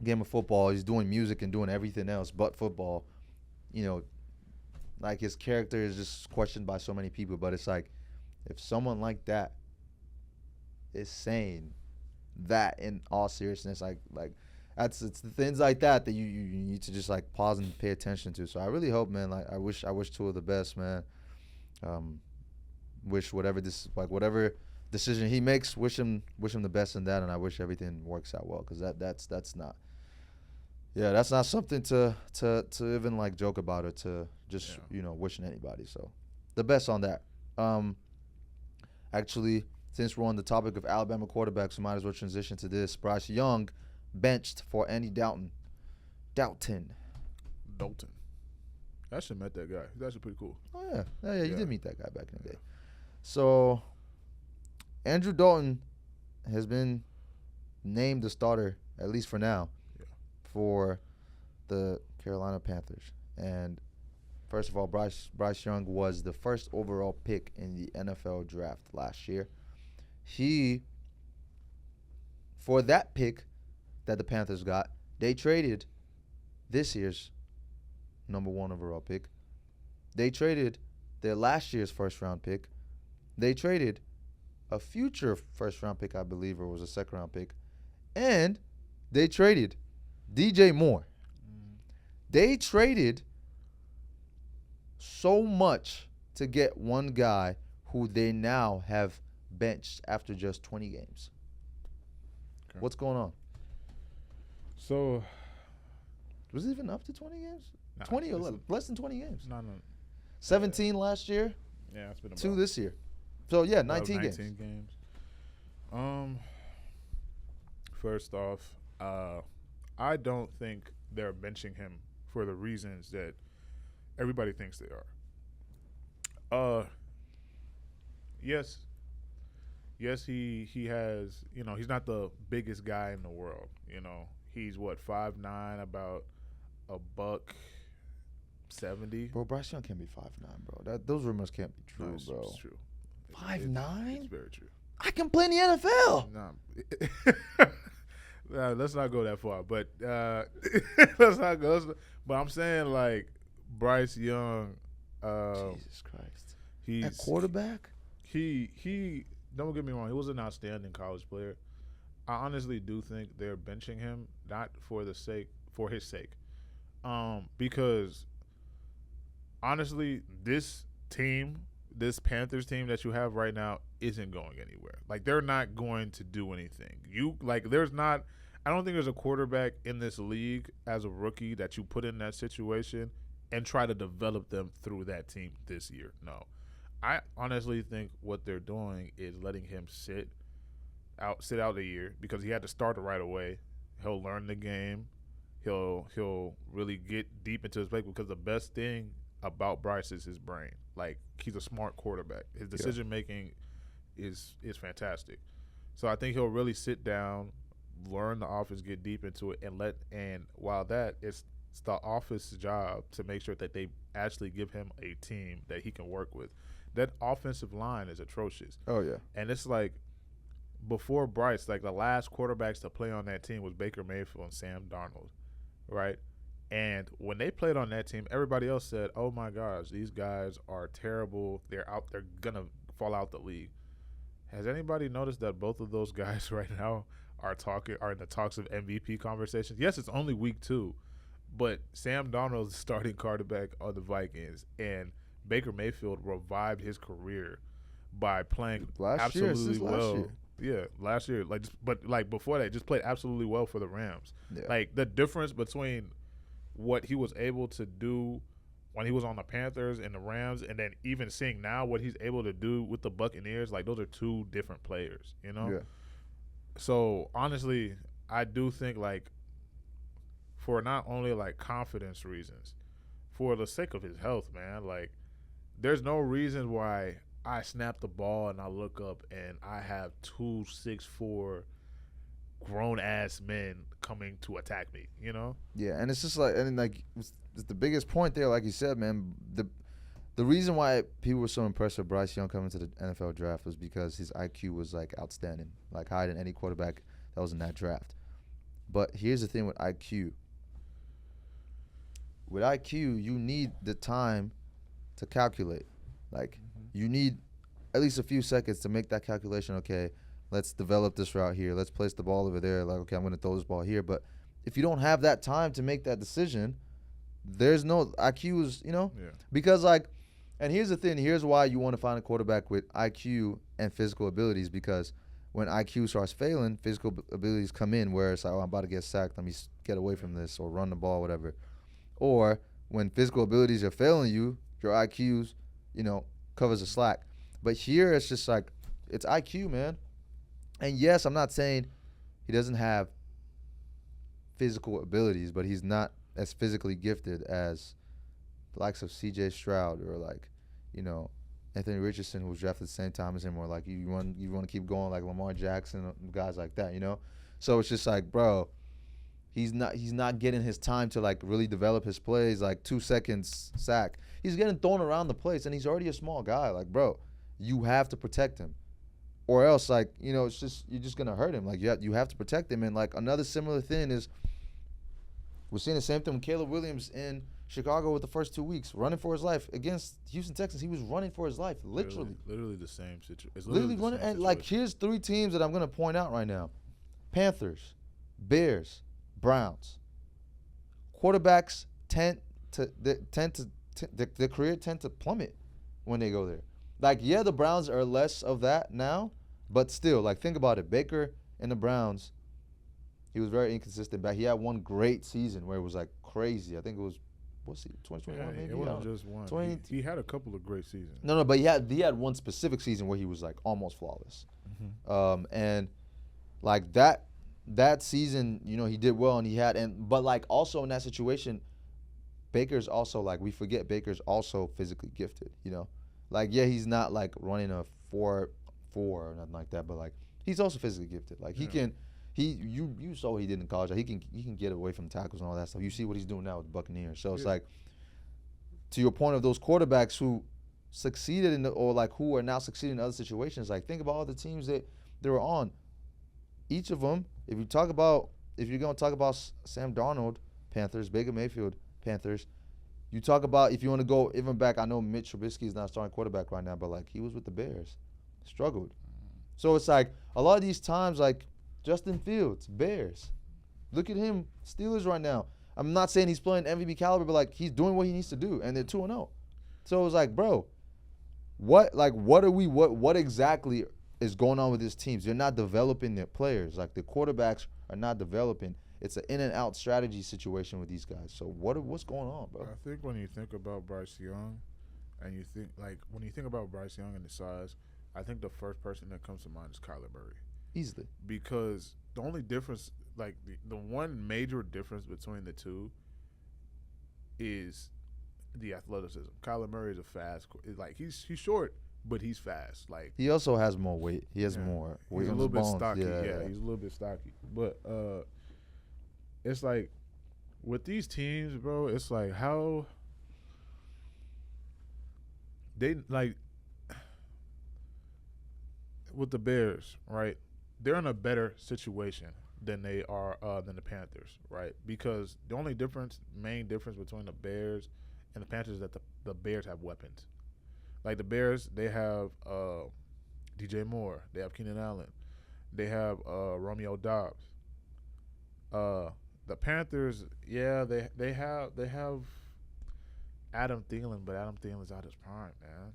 A: game of football. He's doing music and doing everything else but football. You know, like, his character is just questioned by so many people. But it's like, if someone like that is saying that in all seriousness, like it's the things like that you need to just like pause and pay attention to. So I really hope, man, like I wish Tua the best, man. Wish whatever decision he makes, wish him the best in that, and I wish everything works out well, because that's Yeah, that's not something to even like joke about or to just wishing anybody. So, the best on that. Actually, since we're on the topic of Alabama quarterbacks, we might as well transition to this. Bryce Young benched for Andy Dalton. Dalton.
B: I actually met that guy. He's actually pretty cool.
A: Oh yeah, you did meet that guy back in the day. So, Andrew Dalton has been named the starter, at least for now, for the Carolina Panthers. And first of all, Bryce Young was the first overall pick in the NFL draft last year. For that pick that the Panthers got, they traded this year's number 1 overall pick. They traded their last year's first-round pick. They traded a future first-round pick, I believe, or was a second-round pick. And they traded DJ Moore. They traded so much to get one guy who they now have benched after just 20 games. Okay. What's going on?
B: So,
A: was it even up to 20 games? 20 or less than 20 games?
B: No.
A: 17 last year.
B: Yeah, it's been about
A: 2 this year. So, yeah, 19 games.
B: 19 games. First off, I don't think they're benching him for the reasons that everybody thinks they are. Yes, he has, he's not the biggest guy in the world. He's 5'9", about $170.
A: Bro, Bryce Young can't be 5'9", bro. Those rumors can't be true, bro.
B: It's true.
A: 5'9"?
B: It's very true.
A: I can play in the NFL.
B: Nah, let's not go that far. But let's not go. But I'm saying, like, Bryce Young.
A: Jesus Christ.
B: He's
A: at quarterback.
B: He. Don't get me wrong. He was an outstanding college player. I honestly do think they're benching him not for his sake, because honestly, this Panthers team that you have right now isn't going anywhere. Like, they're not going to do anything. I don't think there's a quarterback in this league as a rookie that you put in that situation and try to develop them through that team this year. No. I honestly think what they're doing is letting him sit out a year because he had to start it right away. He'll learn the game. He'll really get deep into his play because the best thing about Bryce is his brain. Like, he's a smart quarterback. His decision making is fantastic. So I think he'll really sit down, learn the offense, get deep into it, and while that it's the office's job to make sure that they actually give him a team that he can work with. That offensive line is atrocious.
A: Oh yeah.
B: And it's like before Bryce, like the last quarterbacks to play on that team was Baker Mayfield and Sam Darnold, right? And when they played on that team, everybody else said, "Oh my gosh, these guys are terrible. They're gonna fall out the league." Has anybody noticed that both of those guys right now are in the talks of MVP conversations? Yes, it's only week 2, but Sam Darnold is the starting quarterback on the Vikings, and Baker Mayfield revived his career by playing absolutely well. Yeah, last year. But before that, just played absolutely well for the Rams. Yeah. Like, the difference between what he was able to do when he was on the Panthers and the Rams, and then even seeing now what he's able to do with the Buccaneers, like, those are 2 different players, Yeah. So, honestly, I do think, like, for not only, like, confidence reasons, for the sake of his health, man, like, there's no reason why I snap the ball and I look up and I have 2 6'4" grown-ass men coming to attack me,
A: Yeah, and it's just like, it's the biggest point there, like you said, man. The reason why people were so impressed with Bryce Young coming to the NFL draft was because his IQ was, like, outstanding, like higher than any quarterback that was in that draft. But here's the thing with IQ. With IQ, you need the time to calculate. Like, you need at least a few seconds to make that calculation. Okay, let's develop this route here. Let's place the ball over there. Like, okay, I'm going to throw this ball here. But if you don't have that time to make that decision, there's no IQ because, like, and here's the thing. Here's why you want to find a quarterback with IQ and physical abilities, because when IQ starts failing, physical abilities come in where it's like, oh, I'm about to get sacked. Let me get away from this or run the ball, whatever. Or when physical abilities are failing you, your IQs, covers the slack. But here it's just like, it's IQ, man. And yes, I'm not saying he doesn't have physical abilities, but he's not as physically gifted as the likes of C.J. Stroud or Anthony Richardson, who was drafted at the same time as him, or like you want to keep going like Lamar Jackson, guys like that, So it's just like, bro, he's not getting his time to like really develop his plays. Like 2 seconds sack, he's getting thrown around the place, and he's already a small guy. Like, bro, you have to protect him, or else it's just you're just gonna hurt him. Like you have to protect him. And like another similar thing is we're seeing the same thing with Caleb Williams in Chicago with the first 2 weeks, running for his life against Houston Texans. He was running for his life, literally
B: the same situation. It's
A: literally running. And like, here's 3 teams that I'm gonna point out right now: Panthers, Bears, Browns. Quarterbacks their career tend to plummet when they go there. Like, yeah, the Browns are less of that now, but still, like, think about it. Baker and the Browns, he was very inconsistent back. He had one great season where it was like crazy. I think it was 2021 maybe.
B: It wasn't just one. He had a couple of great seasons.
A: No, but he had one specific season where he was like almost flawless. Mm-hmm. And like that season, he did well, and but like also in that situation, Baker's also, like, we forget Baker's also physically gifted, Like, yeah, he's not like running a 4-4 or nothing like that, but like he's also physically gifted. Like you saw what he did in college. Like, he can get away from tackles and all that stuff. You see what he's doing now with the Buccaneers. So it's like, to your point of those quarterbacks who succeeded or like who are now succeeding in other situations, like think about all the teams that they were on. Each of them, if you're going to talk about Sam Darnold, Panthers, Baker Mayfield, Panthers, you talk about, if you want to go even back, I know Mitch Trubisky is not starting quarterback right now, but like he was with the Bears, struggled. So it's like a lot of these times, like Justin Fields, Bears, look at him, Steelers right now. I'm not saying he's playing MVP caliber, but like he's doing what he needs to do, and they're 2-0. So it's like, bro, what exactly is going on with these teams? They're not developing their players. Like, the quarterbacks are not developing. It's an in and out strategy situation with these guys. So what's going on, bro?
B: I think when you think about Bryce Young, and when you think about Bryce Young and his size, I think the first person that comes to mind is Kyler Murray.
A: Easily.
B: Because the only difference, like the one major difference between the two is the athleticism. Kyler Murray is a fast, like he's short, but he's fast. Like,
A: he also has more weight. He has more weight.
B: He's a little bit stocky. Yeah, he's a little bit stocky. But it's like with these teams, bro, it's like how they, like, with the Bears, right? They're in a better situation than they are than the Panthers, right? Because the only main difference between the Bears and the Panthers is that the Bears have weapons. Like, the Bears, they have DJ Moore, they have Keenan Allen, they have Romeo Doubs. The Panthers, yeah, they have Adam Thielen, but Adam Thielen's out his prime, man.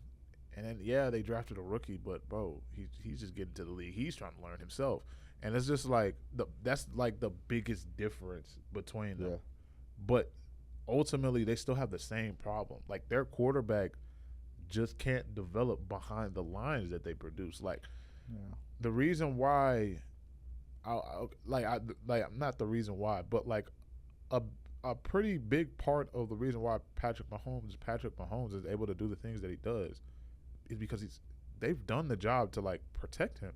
B: And then, yeah, they drafted a rookie, but bro, he's just getting to the league. He's trying to learn himself, and it's just like that's like the biggest difference between them. Yeah. But ultimately, they still have the same problem. Like, their quarterback just can't develop behind the lines that they produce. Like, the reason why, not the reason why, but like a pretty big part of the reason why Patrick Mahomes is able to do the things that he does is because they've done the job to like protect him.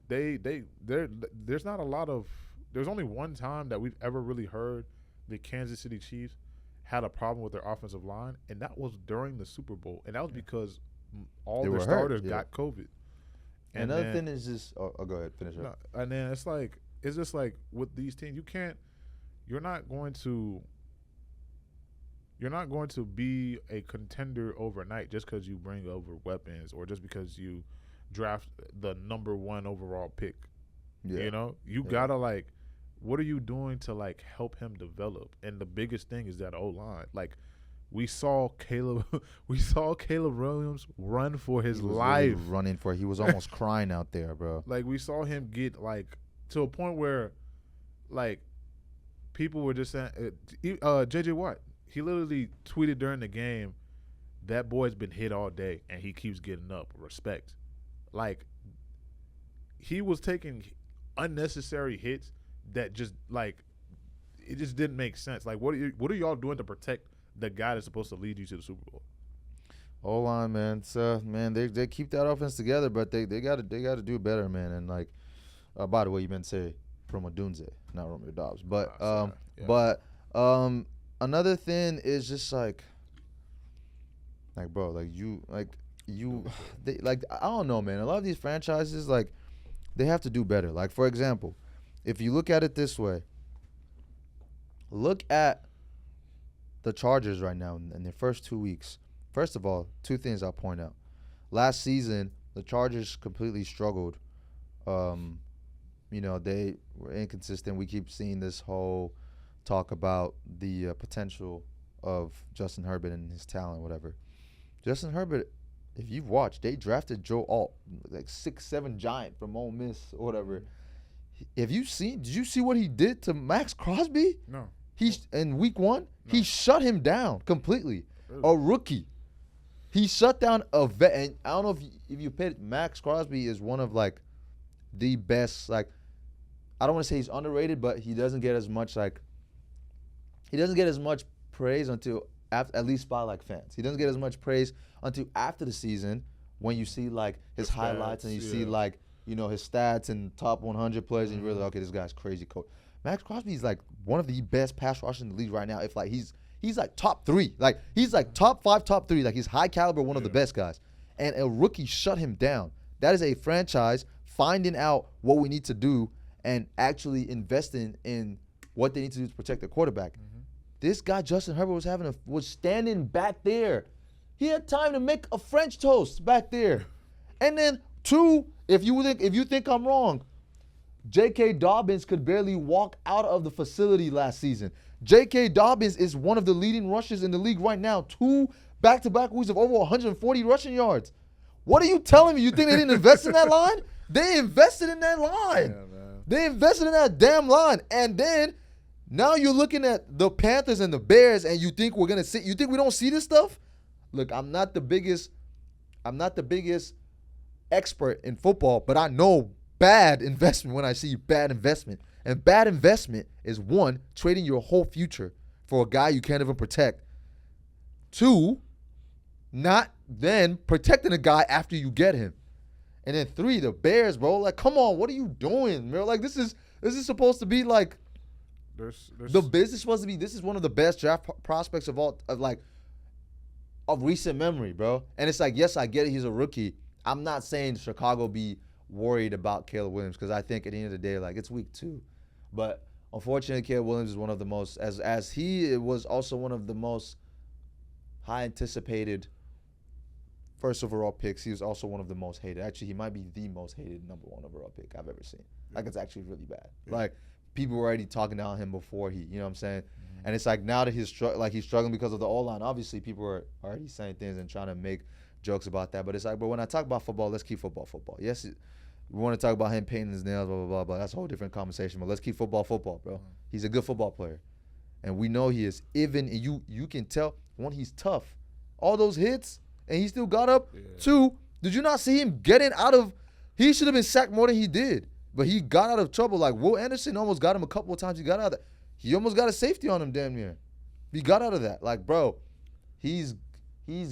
B: There's not a lot of, there's only one time that we've ever really heard the Kansas City Chiefs had a problem with their offensive line, and that was during the Super Bowl, and that was because all their starters got COVID.
A: And another thing is just, go ahead, finish up.
B: And then it's just like with these teams, you're not going to be a contender overnight just because you bring over weapons or just because you draft the number 1 overall pick. Yeah. You gotta, like, what are you doing to like help him develop? And the biggest thing is that O-line. Like, We saw Caleb Williams run for his life.
A: Really running for. He was almost crying out there, bro.
B: Like, we saw him get to a point where people were just saying JJ Watt. He literally tweeted during the game, that boy's been hit all day and he keeps getting up. Respect. He was taking unnecessary hits that just it just didn't make sense. What are y'all doing to protect the guy that's supposed to lead you to the Super Bowl?
A: Hold on, man. Man, they keep that offense together, but they gotta do better, man. And by the way, you meant to say from Odunze, not Romeo Dobbs. But another thing is just bro, I don't know, man. A lot of these franchises, they have to do better. For example, if you look at it this way, look at the Chargers right now in their first 2 weeks. First of all, two things I'll point out. Last season, the Chargers completely struggled. They were inconsistent. We keep seeing this whole talk about the potential of Justin Herbert and his talent, whatever. Justin Herbert, if you've watched, they drafted Joe Alt, 6'7" giant from Ole Miss or whatever. Did you see what he did to Max Crosby?
B: No.
A: In week 1,
B: No.
A: he shut him down completely.
B: Really?
A: A rookie. He shut down a vet. And I don't know if you paid, Max Crosby is one of the best. I don't want to say he's underrated, but he doesn't get as much praise until after, at least by fans. He doesn't get as much praise until after the season when you see his highlights and you see his stats and top 100 players and you realize, okay, this guy's crazy coach. Max Crosby is one of the best pass rushers in the league right now. If he's top 3, he's top 5, top 3. He's high caliber, one of the best guys. And a rookie shut him down. That is a franchise finding out what we need to do and actually investing in what they need to do to protect the quarterback. Mm-hmm. This guy Justin Herbert was standing back there. He had time to make a French toast back there. And then 2, if you think I'm wrong, J.K. Dobbins could barely walk out of the facility last season. J.K. Dobbins is one of the leading rushers in the league right now. 2 back-to-back weeks of over 140 rushing yards. What are you telling me? You think they didn't invest in that line? They invested in that line.
B: Yeah, man.
A: They invested in that damn line. And then now you're looking at the Panthers and the Bears and you think we're going to see – you think we don't see this stuff? Look, I'm not the biggest expert in football, but I know bad investment when I see bad investment. And bad investment is 1, trading your whole future for a guy you can't even protect. 2, not then protecting a guy after you get him. And then 3, the Bears, bro. Come on, what are you doing, bro? This is supposed to be
B: There's
A: the business supposed to be. This is one of the best draft prospects of recent memory, bro. And it's yes, I get it. He's a rookie. I'm not saying Chicago be worried about Caleb Williams because I think at the end of the day, it's week 2. But unfortunately, Caleb Williams is one of the most, as he was also one of the most high anticipated first overall picks. He was also one of the most hated. Actually, he might be the most hated number 1 overall pick I've ever seen. It's actually really bad. Yeah. People were already talking down him before you know what I'm saying? Mm-hmm. And it's now that he's struggling because of the O-line. Obviously, people are already saying things and trying to make jokes about that. But it's but when I talk about football, let's keep football. Yes, we want to talk about him painting his nails, blah, blah, blah, blah. That's a whole different conversation. But let's keep football, bro. Mm-hmm. He's a good football player. And we know he is. Even you can tell, 1, he's tough. All those hits, and he still got up. Yeah. 2, did you not see him getting out of – he should have been sacked more than he did. But he got out of trouble. Will Anderson almost got him a couple of times. He got out of that. He almost got a safety on him damn near. He got out of that. Bro, he's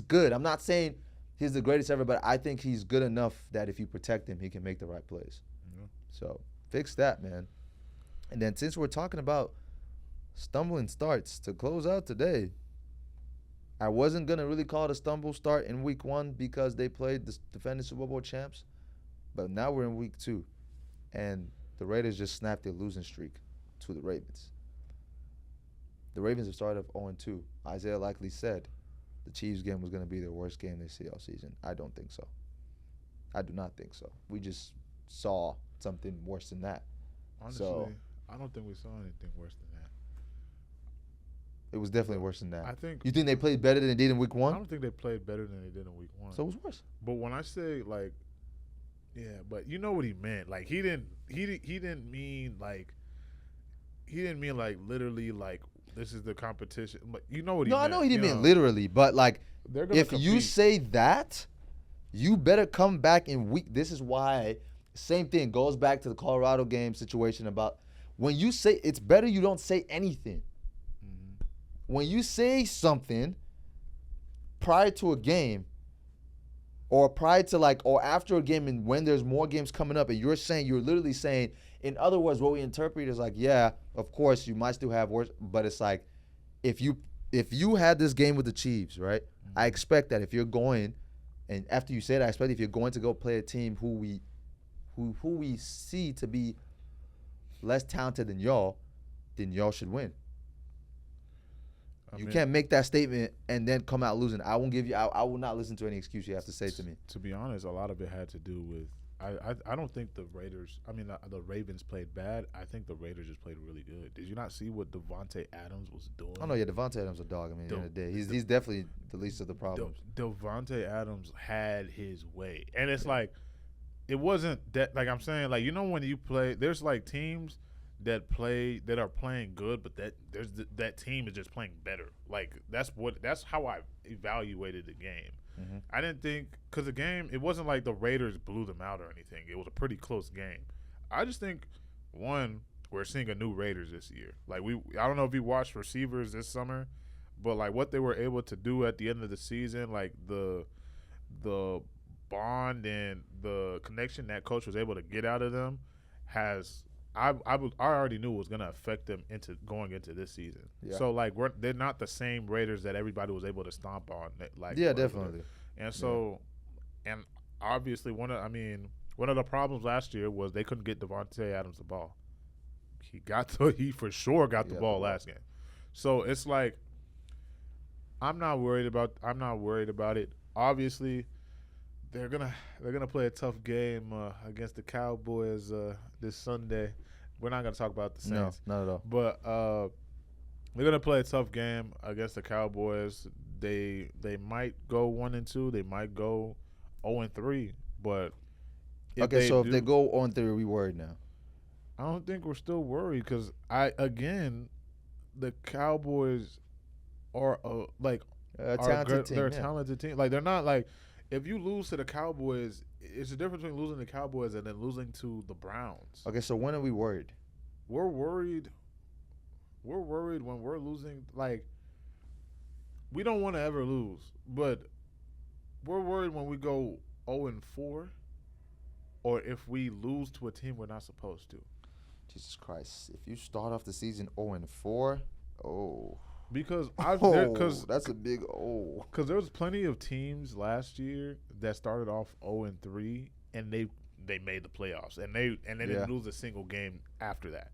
A: good. I'm not saying he's the greatest ever, but I think he's good enough that if you protect him, he can make the right plays. Mm-hmm. So fix that, man. And then since we're talking about stumbling starts to close out today, I wasn't going to really call it a stumble start in week 1 because they played the defending Super Bowl champs. But now we're in week 2. And the Raiders just snapped their losing streak to the Ravens. The Ravens have started off 0-2. Isaiah likely said the Chiefs game was going to be their worst game they see all season. I don't think so. I do not think so. We just saw something worse than that.
B: Honestly, I don't think we saw anything worse than
A: It was definitely worse than that.
B: I think.
A: You think they played better than they did in week
B: I
A: 1?
B: don't think they played better than they did in week 1.
A: So it was worse.
B: But when I say like, yeah, but you know what he meant. Like he didn't mean like literally like this is the competition. But you know what he meant.
A: No, I know he didn't mean literally, but like if
B: compete.
A: you say that, you better come back in week. This is why same thing goes back to the Colorado game situation about when you say it's better you don't say anything.
B: Mm-hmm.
A: When you say something prior to a game or prior to like or after a game and when there's more games coming up and you're literally saying, in other words, what we interpret is like, yeah, of course you might still have worse, but it's like if you had this game with the Chiefs, right? Mm-hmm. I expect that if you're going and after you say that, I expect if you're going to go play a team who we see to be less talented than y'all, then y'all should win. You can't make that statement and then come out losing. I won't give you. I will not listen to any excuse you have to say to me.
B: To be honest, a lot of it had to do with. I don't think the Raiders. I mean, the Ravens played bad. I think the Raiders just played really good. Did you not see what Devontae Adams was doing?
A: Oh no, yeah, Devontae Adams a dog. I mean, at the end of the day, he's definitely the least of the problems.
B: Devontae Adams had his way, and it's like it wasn't that. Like I'm saying, like you know when you play, there's like teams that are playing good, but that team is just playing better. Like that's how I evaluated the game. Mm-hmm. I didn't think because the game it wasn't like the Raiders blew them out or anything. It was a pretty close game. I just think we're seeing a new Raiders this year. Like I don't know if you watched receivers this summer, but like what they were able to do at the end of the season, like the bond and the connection that coach was able to get out of them has. I already knew it was going to affect them going into this season. Yeah. So like they're not the same Raiders that everybody was able to stomp on. Like
A: yeah, definitely.
B: And so, and obviously one of the problems last year was they couldn't get Devontae Adams the ball. He for sure got the ball last game. So it's like I'm not worried about it. Obviously, they're gonna play a tough game against the Cowboys this Sunday. We're not gonna talk about the Saints.
A: No, not at all.
B: But they're gonna play a tough game against the Cowboys. They might go 1-2. They might go 0-3. But
A: if they go 0-3, we worried now?
B: I don't think we're still worried because the Cowboys are
A: a talented team.
B: They're a talented team. Like they're not like. If you lose to the Cowboys, it's the difference between losing to the Cowboys and then losing to the Browns.
A: Okay, so when are we worried?
B: We're worried when we're losing. Like, we don't want to ever lose, but we're worried when we go 0-4 or if we lose to a team we're not supposed to.
A: Jesus Christ. If you start off the season 0-4,
B: Because
A: that's a big
B: Because there was plenty of teams last year that started off 0-3 and they made the playoffs and they didn't lose a single game after that.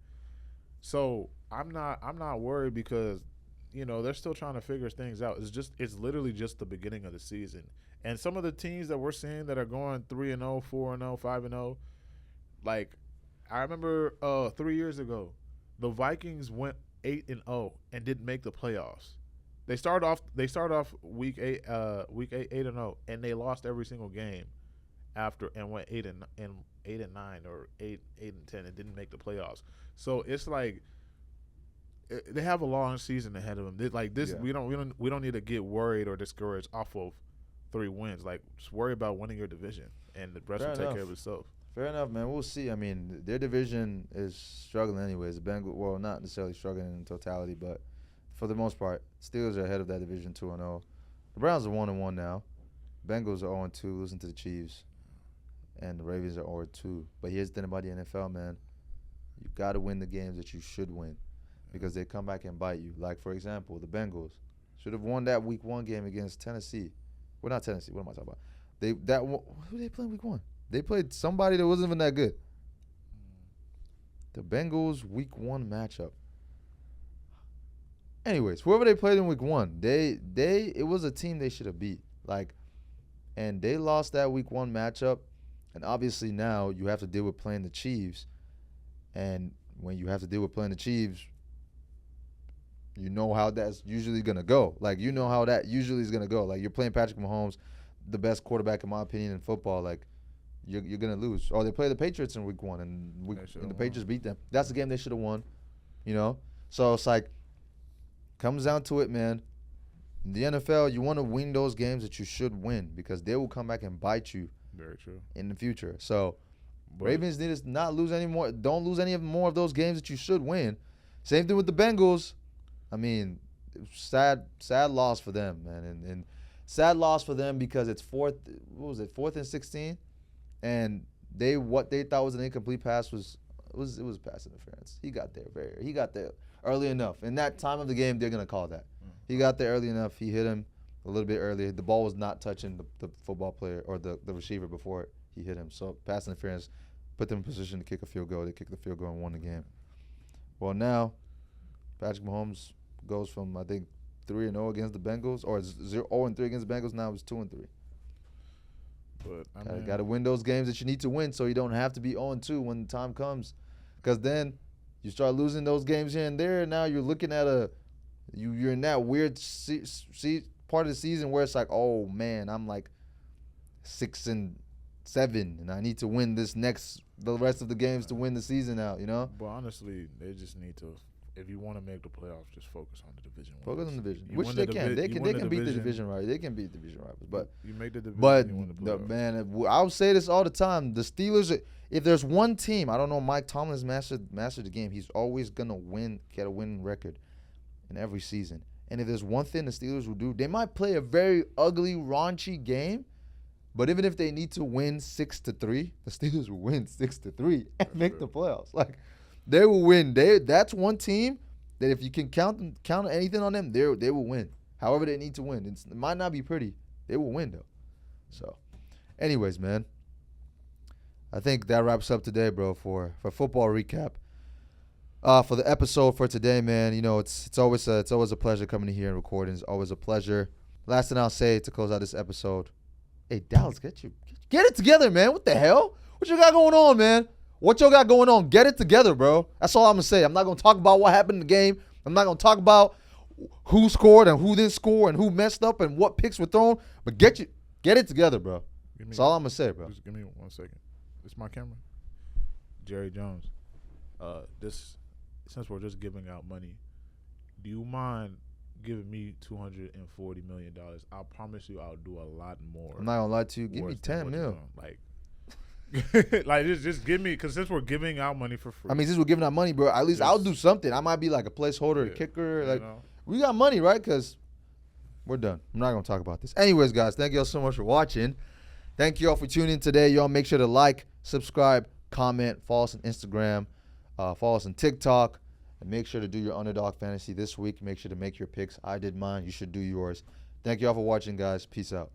B: So I'm not worried because they're still trying to figure things out. It's literally just the beginning of the season. And some of the teams that we're seeing that are going 3-0, 4-0, 5-0, like I remember 3 years ago, the Vikings went 8-0 and didn't make the playoffs. They started off week 8 8-0 and they lost every single game after and went 8-9 or 8-10 and didn't make the playoffs. So it's like they have a long season ahead of them. We don't need to get worried or discouraged off of 3 wins. Like just worry about winning your division and the rest will take care of itself.
A: Fair enough, man. We'll see. I mean, their division is struggling anyways. The Bengals, well, not necessarily struggling in totality, but for the most part, Steelers are ahead of that division 2-0. The Browns are 1-1 now. Bengals are 0-2, losing to the Chiefs. And the Ravens are 0-2. But here's the thing about the NFL, man. You got to win the games that you should win because they come back and bite you. Like, for example, the Bengals should have won that Week 1 game against Tennessee. Well, not Tennessee. What am I talking about? Who did they play in Week 1? They played somebody that wasn't even that good. The Bengals Week 1 matchup. Anyways, whoever they played in Week 1, it was a team they should have beat. And they lost that Week 1 matchup. And obviously now you have to deal with playing the Chiefs. And when you have to deal with playing the Chiefs, You know how that's usually going to go. Like, you know how that usually is going to go. Like, you're playing Patrick Mahomes, the best quarterback, in my opinion, in football. Like, you're going to lose. Or they play the Patriots in week 1, and the Patriots beat them. That's the game they should have won, you know? So it's like, comes down to it, man. In the NFL, you want to win those games that you should win because they will come back and bite you.
B: Very true.
A: In the future. So, Ravens need to not lose any more. Don't lose any more of those games that you should win. Same thing with the Bengals. I mean, sad loss for them, man. And sad loss for them because it's fourth and 16? And what they thought was an incomplete pass was pass interference. He got there early enough. In that time of the game, they're going to call that. He got there early enough. He hit him a little bit earlier. The ball was not touching the football player or the receiver before he hit him. So pass interference put them in position to kick a field goal. They kicked the field goal and won the game. Well, now Patrick Mahomes goes from, I think, 3-0 against the Bengals, or 0-3 against the Bengals. Now it's 2-3. But got to win those games that you need to win, so you don't have to be 0-2 when the time comes. Because then you start losing those games here and there. And now you're looking at you're in that weird part of the season where it's like, oh man, I'm like 6-7, and I need to win the rest of the games to win the season out, you know?
B: But honestly, they just need to, if you want to make the playoffs, just focus on the division.
A: Focus on the division, which they can. They can beat the division rivals. They can beat division rivals, but
B: you make the division.
A: But
B: you win the playoffs.
A: man, I'll say this all the time: the Steelers. If there's one team, I don't know, Mike Tomlin's mastered the game. He's always gonna get a winning record in every season. And if there's one thing the Steelers will do, they might play a very ugly, raunchy game, but even if they need to win 6-3, the Steelers will win 6-3 and make the playoffs. Like, they will win. That's one team that if you can count anything on them, they will win. However they need to win. It might not be pretty. They will win, though. So, anyways, man, I think that wraps up today, bro, for football recap. For the episode for today, man, you know, it's always a pleasure coming in here and recording. It's always a pleasure. Last thing I'll say to close out this episode, hey, Dallas, get it together, man. What the hell? What you got going on, man? What you got going on? Get it together, bro. That's all I'm going to say. I'm not going to talk about what happened in the game. I'm not going to talk about who scored and who didn't score and who messed up and what picks were thrown. But get it together, bro. That's all I'm going to say, bro.
B: Just give me 1 second. This is my camera. Jerry Jones. Since we're just giving out money, do you mind giving me $240 million? I promise you I'll do a lot more.
A: I'm not going to lie to you. Give me 10 mil.
B: Like just give me, because since we're giving out money for free.
A: I mean, since we're giving out money, bro, at least I'll do something. I might be like a placeholder, a kicker. Like, we got money, right? Because we're done. I'm not going to talk about this. Anyways, guys, thank you all so much for watching. Thank you all for tuning in today. Y'all make sure to like, subscribe, comment, follow us on Instagram, follow us on TikTok, and make sure to do your Underdog Fantasy this week. Make sure to make your picks. I did mine. You should do yours. Thank you all for watching, guys. Peace out.